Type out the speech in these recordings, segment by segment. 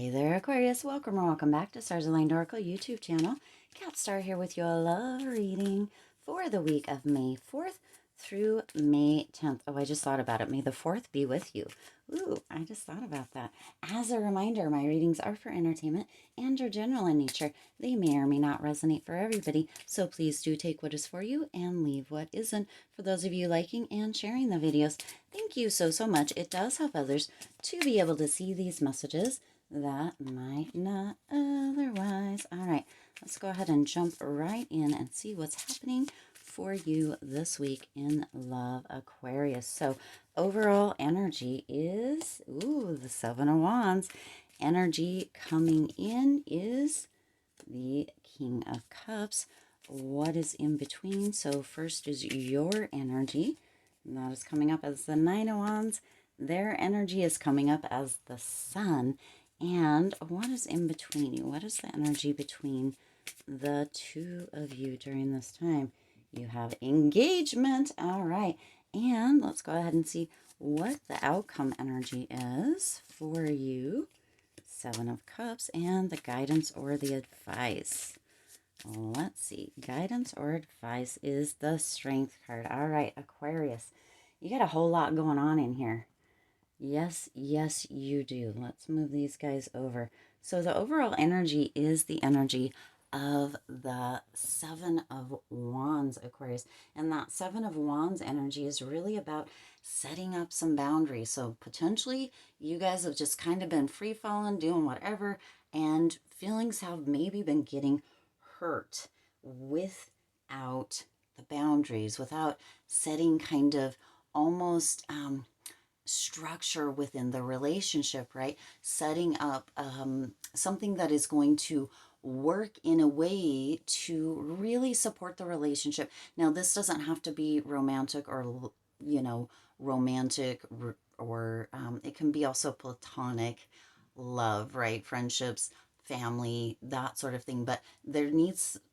Hey there, Aquarius. Welcome or welcome back to Stars Aligned Oracle YouTube channel. Cat Star here with your love reading for the week of May 4th through May 10th. Oh, I just thought about it. May the 4th be with you. Ooh, I just thought about that. As a reminder, my readings are for entertainment and are general in nature. They may or may not resonate for everybody, so please do take what is for you and leave what isn't. For those of you liking and sharing the videos, thank you so much. It does help others to be able to see these messages that might not otherwise. All right, let's go ahead and jump right in and see what's happening for you this week in love, Aquarius. So overall energy is, the Seven of Wands. Energy coming in is the King of Cups. What is in between? So first is your energy. That is coming up as the Nine of Wands. Their energy is coming up as the Sun. And what is in between you? What is the energy between the two of you during this time? You have engagement. All right. And let's go ahead and see what the outcome energy is for you. Seven of Cups and the guidance or the advice. Let's see. Guidance or advice is the Strength card. All right, Aquarius. You got a whole lot going on in here. Yes, you do. Let's move these guys over. So the overall energy is the energy of the Seven of Wands, Aquarius. And that Seven of Wands energy is really about setting up some boundaries. So potentially you guys have just kind of been free falling, doing whatever, and feelings have maybe been getting hurt without the boundaries, without setting kind of almost structure within the relationship, right? Setting up something that is going to work in a way to really support the relationship. Now, this doesn't have to be romantic or, romantic or it can be also platonic love, right? Friendships, family, that sort of thing. But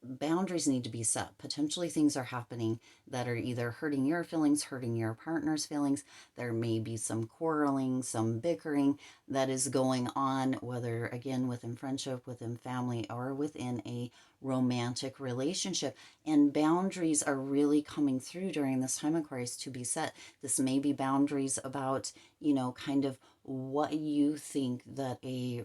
boundaries need to be set. Potentially things are happening that are either hurting your feelings, hurting your partner's feelings. There may be some quarreling, some bickering that is going on, whether again within friendship, within family, or within a romantic relationship. And boundaries are really coming through during this time, Aquarius, to be set. This may be boundaries about, kind of what you think that a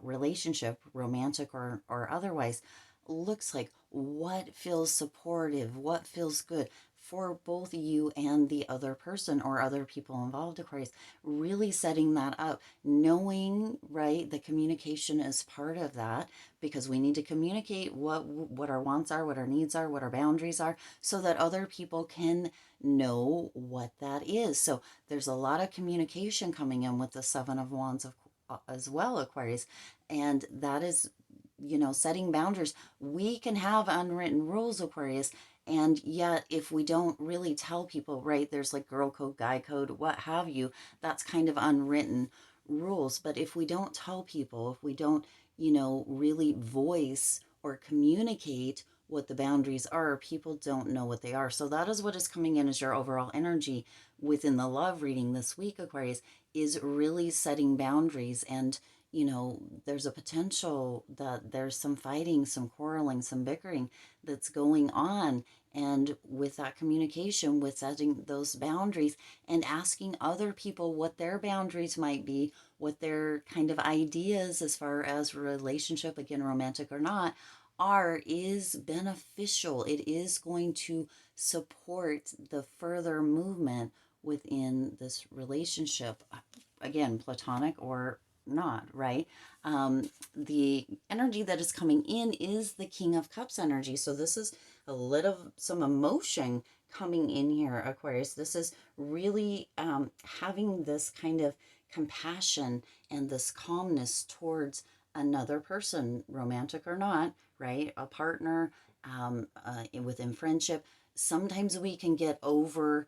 relationship, romantic or otherwise, looks like. What feels supportive, what feels good for both you and the other person or other people involved, Aquarius. Really setting that up, knowing, right, the communication is part of that, because we need to communicate what our wants are, what our needs are, what our boundaries are, so that other people can know what that is. So there's a lot of communication coming in with the Seven of Wands as well, Aquarius. And that is, setting boundaries. We can have unwritten rules, Aquarius. And yet, if we don't really tell people, right, there's like girl code, guy code, what have you, that's kind of unwritten rules. But if we don't tell people, if we don't, really voice or communicate what the boundaries are, people don't know what they are. So that is what is coming in as your overall energy within the love reading this week, Aquarius, is really setting boundaries. And there's a potential that there's some fighting, some quarreling, some bickering that's going on. And with that communication, with setting those boundaries and asking other people what their boundaries might be, what their kind of ideas as far as relationship, again, romantic or not, is beneficial. It is going to support the further movement within this relationship, again, platonic or not, right? The energy that is coming in is the King of Cups energy. So this is some emotion coming in here, Aquarius. This is really having this kind of compassion and this calmness towards another person, romantic or not, right? A partner, within friendship. Sometimes we can get over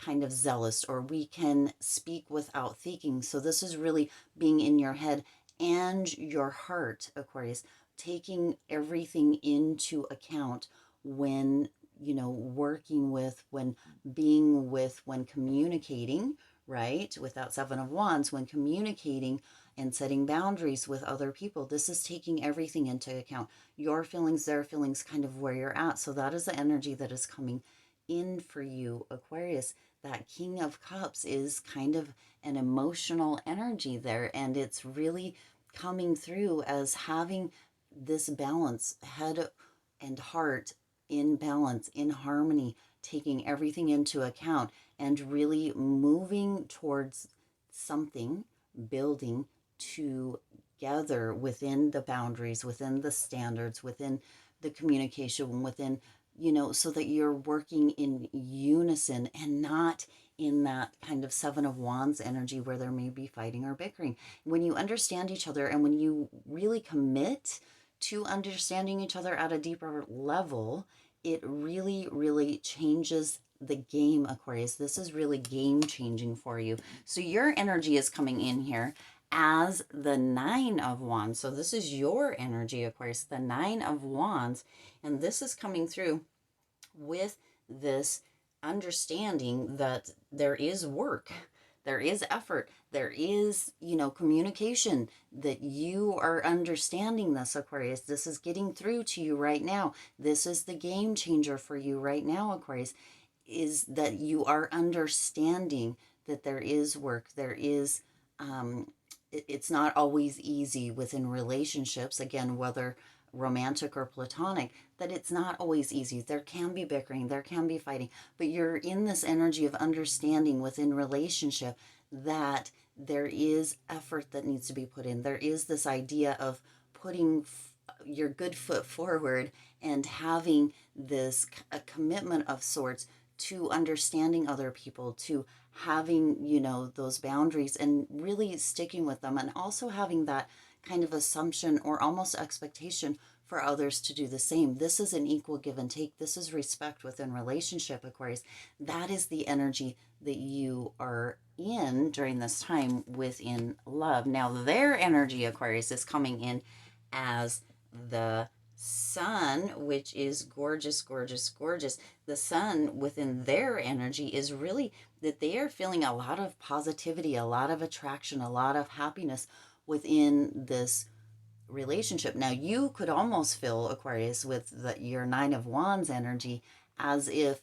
kind of zealous, or we can speak without thinking. So this is really being in your head and your heart, Aquarius, taking everything into account when, working with, when being with, when communicating, right? With that Seven of Wands, when communicating and setting boundaries with other people. This is taking everything into account, your feelings, their feelings, kind of where you're at. So that is the energy that is coming in for you, Aquarius. That King of Cups is kind of an emotional energy there, and it's really coming through as having this balance, head and heart in balance, in harmony, taking everything into account and really moving towards something, building together within the boundaries, within the standards, within the communication, within, so that you're working in unison and not in that kind of Seven of Wands energy where there may be fighting or bickering. When you understand each other and when you really commit to understanding each other at a deeper level, it really, really changes the game, Aquarius. This is really game changing for you. So your energy is coming in here as the Nine of Wands. So this is your energy, Aquarius, the Nine of Wands. And this is coming through with this understanding that there is work, there is effort, there is, communication, that you are understanding this, Aquarius. This is getting through to you right now. This is the game changer for you right now, Aquarius, is that you are understanding that there is work, there is, it's not always easy within relationships, again, whether romantic or platonic, that it's not always easy. There can be bickering, there can be fighting, but you're in this energy of understanding within relationship that there is effort that needs to be put in. There is this idea of putting your good foot forward and having this a commitment of sorts to understanding other people, to having, those boundaries and really sticking with them, and also having that kind of assumption or almost expectation for others to do the same. This is an equal give and take. This is respect within relationship, Aquarius. That is the energy that you are in during this time within love. Now, their energy, Aquarius, is coming in as the Sun, which is gorgeous, gorgeous, gorgeous. The Sun within their energy is really that they are feeling a lot of positivity, a lot of attraction, a lot of happiness within this relationship. Now, you could almost feel, Aquarius, with your Nine of Wands energy, as if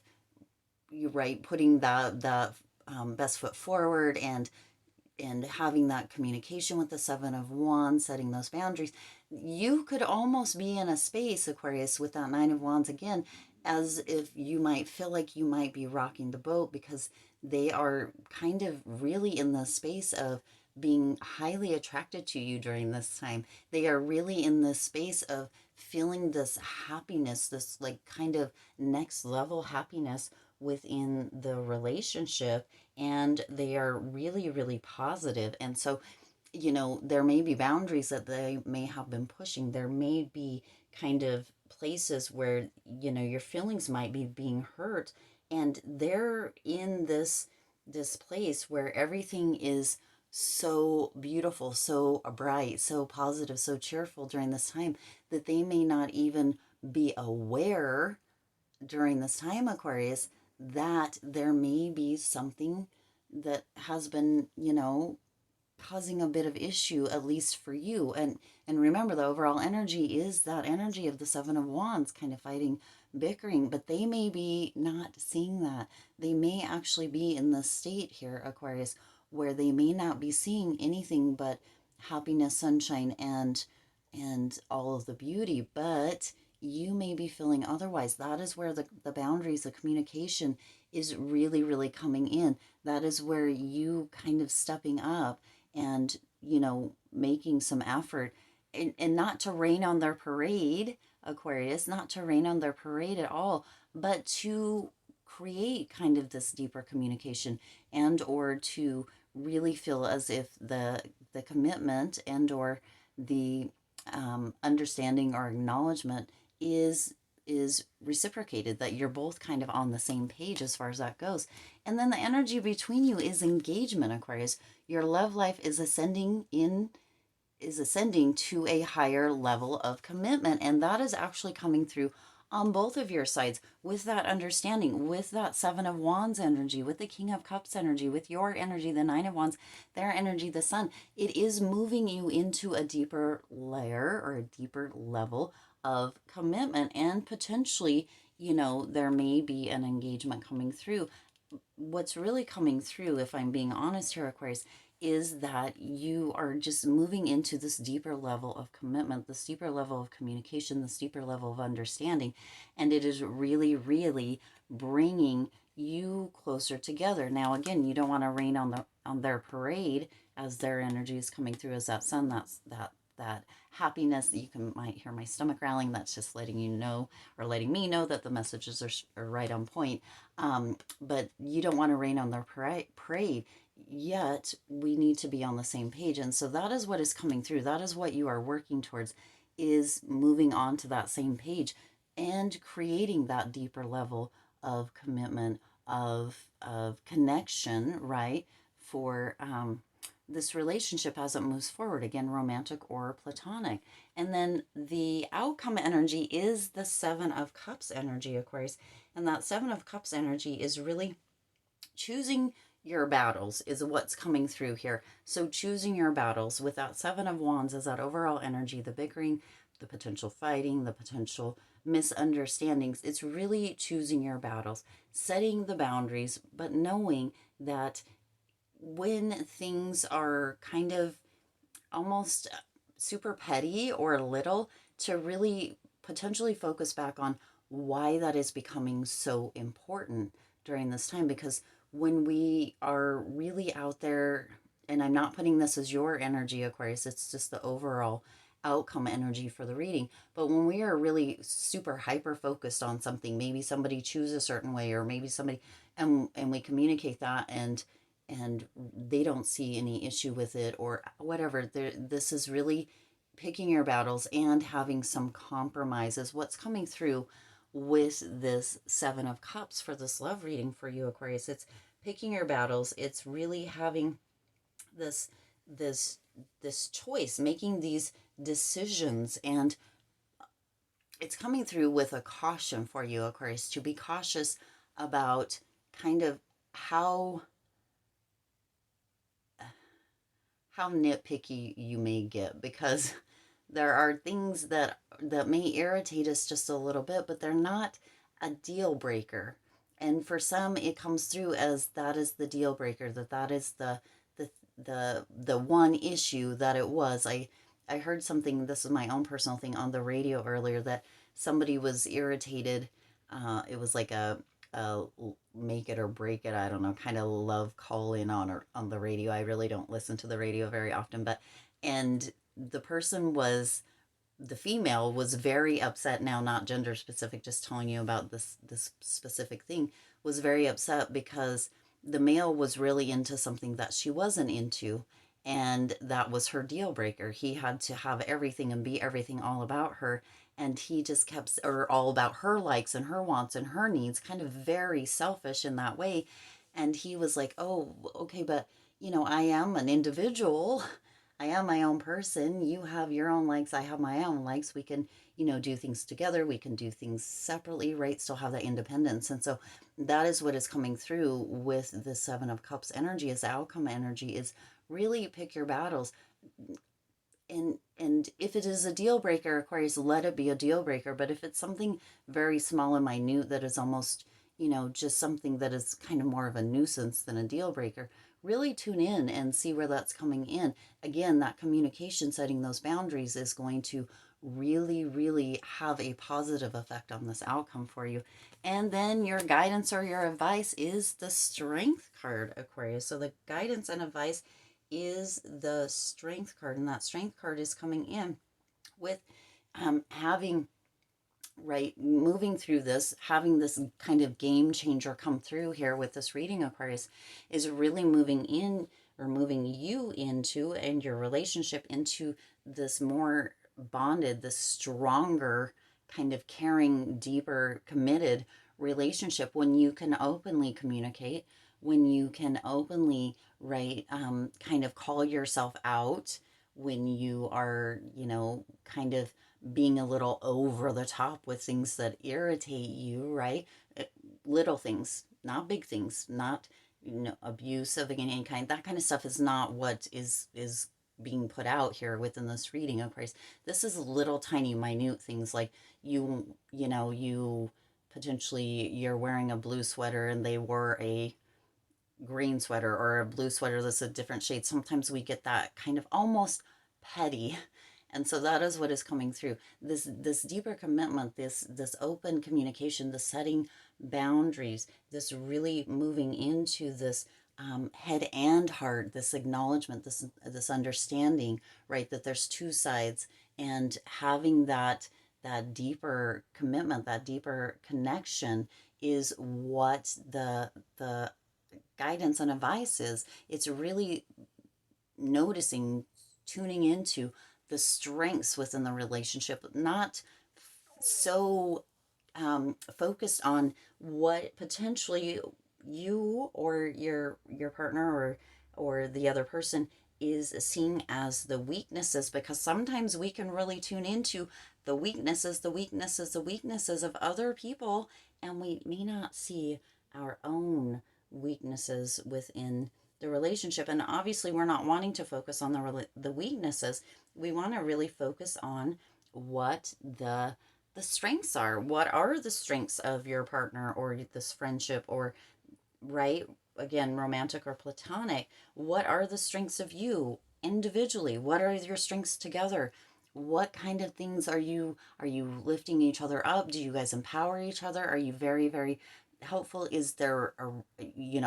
you're right, putting the best foot forward and having that communication with the Seven of Wands, setting those boundaries. You could almost be in a space, Aquarius, with that Nine of Wands again, as if you might feel like you might be rocking the boat, because they are kind of really in the space of being highly attracted to you during this time. They are really in this space of feeling this happiness, this like kind of next level happiness within the relationship, and they are really, really positive. And so, there may be boundaries that they may have been pushing. There may be kind of places where, your feelings might be being hurt, and they're in this place where everything is so beautiful, so bright, so positive, so cheerful during this time, that they may not even be aware during this time, Aquarius, that there may be something that has been, causing a bit of issue, at least for you. And remember, the overall energy is that energy of the Seven of Wands, kind of fighting, bickering, but they may be not seeing that. They may actually be in the state here, Aquarius, where they may not be seeing anything but happiness, sunshine, and all of the beauty, but you may be feeling otherwise. That is where the boundaries, the communication is really, really coming in. That is where you kind of stepping up and, making some effort, and not to rain on their parade, Aquarius, not to rain on their parade at all, but to create kind of this deeper communication, and or to really feel as if the commitment and or the understanding or acknowledgement is reciprocated, that you're both kind of on the same page as far as that goes. And then the energy between you is engagement, Aquarius. Your love life is ascending to a higher level of commitment, and that is actually coming through on both of your sides, with that understanding, with that Seven of Wands energy, with the King of Cups energy, with your energy, the Nine of Wands, their energy, the Sun. It is moving you into a deeper layer or a deeper level of commitment, and potentially, there may be an engagement coming through. What's really coming through, if I'm being honest here, Aquarius, is that you are just moving into this deeper level of commitment, this deeper level of communication, this deeper level of understanding. And it is really, really bringing you closer together. Now, again, you don't want to rain on their parade as their energy is coming through as that sun. That's that happiness that might hear my stomach growling. That's just letting you know, or letting me know, that the messages are right on point. But you don't want to rain on their parade, yet we need to be on the same page. And so that is what is coming through. That is what you are working towards, is moving on to that same page and creating that deeper level of commitment, of connection, right? For this relationship as it moves forward, again, romantic or platonic. And then the outcome energy is the Seven of Cups energy, Aquarius. And that Seven of Cups energy is really choosing your battles, is what's coming through here. So choosing your battles with that Seven of Wands as that overall energy, the bickering, the potential fighting, the potential misunderstandings. It's really choosing your battles, setting the boundaries, but knowing that when things are kind of almost super petty or little, to really potentially focus back on why that is becoming so important during this time. Because when we are really out there, and I'm not putting this as your energy, Aquarius, it's just the overall outcome energy for the reading. But when we are really super hyper focused on something, maybe somebody chooses a certain way, or maybe somebody, and we communicate that, and they don't see any issue with it or whatever. This is really picking your battles and having some compromises. What's coming through with this Seven of Cups for this love reading for you, Aquarius? It's picking your battles. It's really having this choice, making these decisions, and it's coming through with a caution for you, Aquarius, to be cautious about kind of how nitpicky you may get, because there are things that may irritate us just a little bit, but they're not a deal breaker. And for some, it comes through as that is the deal breaker, that is the one issue that it was. I heard something, this is my own personal thing, on the radio earlier, that somebody was irritated. It was like a make it or break it, I don't know, kind of love call in on the radio. I really don't listen to the radio very often, and the person was, the female was very upset. Now, not gender specific, just telling you about this specific thing, was very upset because the male was really into something that she wasn't into, and that was her deal breaker. He had to have everything and be everything all about her, and he just kept, or all about her likes and her wants and her needs, kind of very selfish in that way. And he was like, oh, okay, but I am an individual. I am my own person. You have your own likes. I have my own likes. We can, do things together. We can do things separately, right? Still have that independence. And so that is what is coming through with the Seven of Cups energy, is outcome energy, is really pick your battles. And if it is a deal breaker, Aquarius, let it be a deal breaker. But if it's something very small and minute that is almost, just something that is kind of more of a nuisance than a deal breaker, really tune in and see where that's coming in. Again, that communication, setting those boundaries, is going to really, really have a positive effect on this outcome for you. And then your guidance or your advice is the Strength card, Aquarius. So the guidance and advice is the Strength card, and that Strength card is coming in with having, right, moving through this, having this kind of game changer come through here with this reading, Aquarius, is really moving in, or moving you into, and your relationship into, this more bonded, this stronger kind of caring, deeper, committed relationship, when you can openly communicate, when you can openly, right, kind of call yourself out when you are, kind of being a little over the top with things that irritate you, right? Uh, Little things, not big things, not, abuse of any kind. That kind of stuff is not what is being put out here within this reading, of course. This is little tiny minute things like you potentially you're wearing a blue sweater and they wore a green sweater, or a blue sweater that's a different shade. Sometimes we get that kind of almost petty. And so that is what is coming through. This deeper commitment, this open communication, the setting boundaries, this really moving into this head and heart, this acknowledgement, this understanding, right? That there's two sides, and having that deeper commitment, that deeper connection is what the guidance and advice is. It's really noticing, tuning into the strengths within the relationship, not so focused on what potentially you or your partner or the other person is seeing as the weaknesses, because sometimes we can really tune into the weaknesses of other people, and we may not see our own weaknesses within the relationship. And obviously we're not wanting to focus on the weaknesses. We want to really focus on what the strengths are. What are the strengths of your partner or this friendship, or, right? Again, romantic or platonic. What are the strengths of you individually? What are your strengths together? What kind of things are you lifting each other up? Do you guys empower each other? Are you very, very helpful? Is there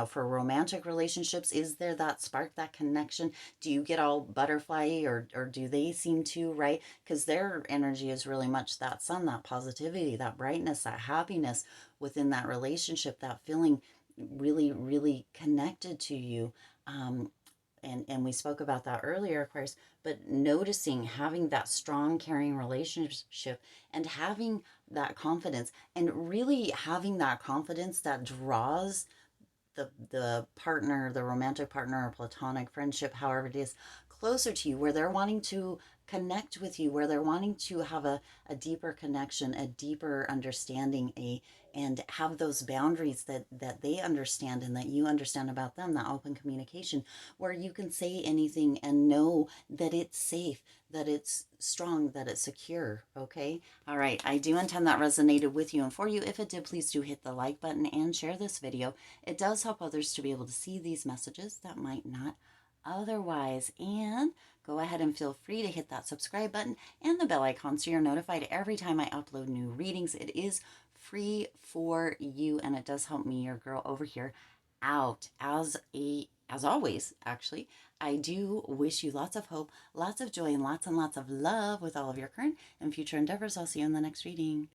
for romantic relationships, is there that spark, that connection? Do you get all butterfly, or do they seem to, right? Because their energy is really much that sun, that positivity, that brightness, that happiness within that relationship, that feeling really, really connected to you. And we spoke about that earlier, of course, but noticing, having that strong, caring relationship, and having that confidence, and really having that confidence that draws the partner, the romantic partner or platonic friendship, however it is, closer to you, where they're wanting to connect with you, where they're wanting to have a deeper connection, a deeper understanding, and have those boundaries that they understand and that you understand about them, that open communication, where you can say anything and know that it's safe, that it's strong, that it's secure. Okay. All right. I do intend that resonated with you and for you. If it did, please do hit the like button and share this video. It does help others to be able to see these messages that might not otherwise. And go ahead and feel free to hit that subscribe button and the bell icon so you're notified every time I upload new readings. It is free for you, and it does help me, your girl over here, out. As always, actually, I do wish you lots of hope, lots of joy, and lots of love with all of your current and future endeavors. I'll see you in the next reading.